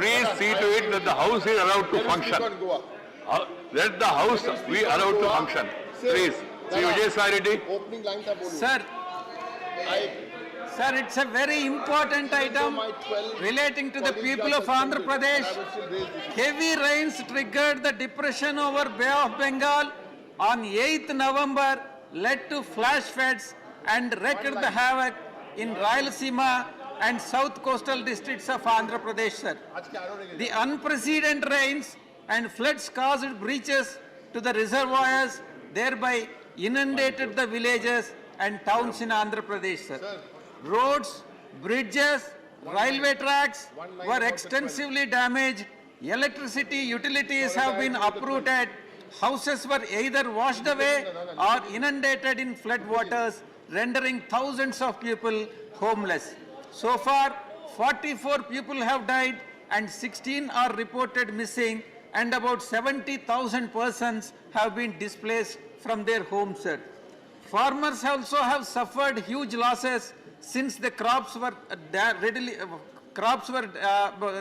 please see to it that the House is allowed to function. Let the House be allowed to function. Please. Sri Vijay Sai Reddy. Opening line tha bolu. Sir, it's a very important item relating to the people of Andhra Pradesh. Heavy rains triggered the depression over Bay of Bengal on 8th November, led to flash floods and wreaked the havoc in Rayalaseema and south coastal districts of Andhra Pradesh, sir. The unprecedented rains and floods caused breaches to the reservoirs, thereby inundated the villages and towns in Andhra Pradesh, sir. Roads, bridges, railway tracks were extensively damaged. Electricity utilities have been uprooted. Houses were either washed away or inundated in flood waters, rendering thousands of people homeless. So far, 44 people have died and 16 are reported missing, and about 70,000 persons have been displaced from their homes, sir. Farmers also have suffered huge losses since the crops were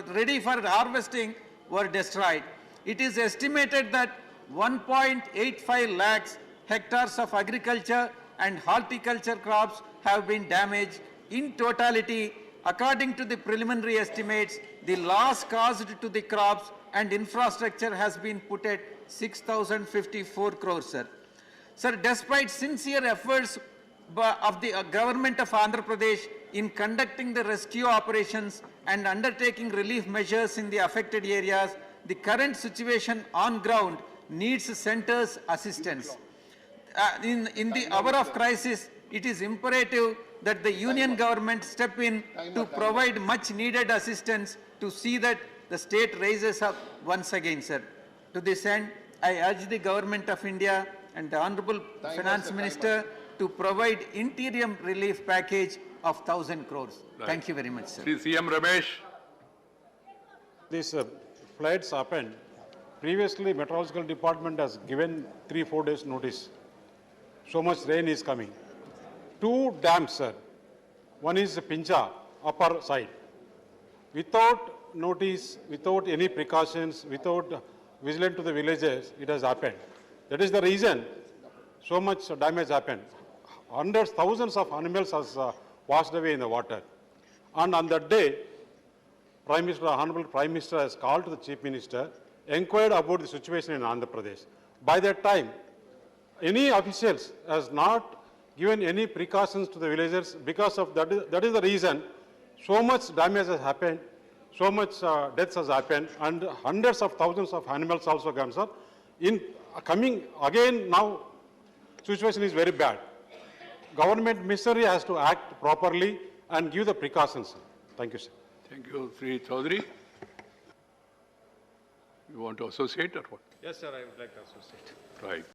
ready for harvesting were destroyed. It is estimated that 1.85 lakhs hectares of agriculture and horticulture crops have been damaged. In totality, according to the preliminary estimates, the loss caused to the crops and infrastructure has been put at 6,054 crores, sir. Sir, despite sincere efforts of the government of Andhra Pradesh in conducting the rescue operations and undertaking relief measures in the affected areas, the current situation on ground needs center's assistance. In the hour of crisis, it is imperative that the union government step in to provide much needed assistance to see that the state raises up once again, sir. To this end, I urge the government of India and the Honorable Finance Minister to provide interim relief package of 1,000 crores. Right. Thank you very much, sir. CM Ramesh. These floods happened. Previously, Meteorological Department has given 3-4 days notice. So much rain is coming. 2 dams, sir. One is Pincha, upper side. Without notice, without any precautions, without vigilant to the villages, it has happened. That is the reason so much damage happened. Hundreds, thousands of animals has washed away in the water. And on that day, Prime Minister, Honorable Prime Minister has called to the Chief Minister, inquired about the situation in Andhra Pradesh. By that time, any officials has not given any precautions to the villagers. Because of that is the reason so much damage has happened, so much deaths has happened, and hundreds of thousands of animals also gone, sir. In coming again now, situation is very bad. Government machinery has to act properly and give the precautions, sir. Thank you, sir. Thank you, Sri Chaudhary. You want to associate or what? Yes, sir, I would like to associate. Right.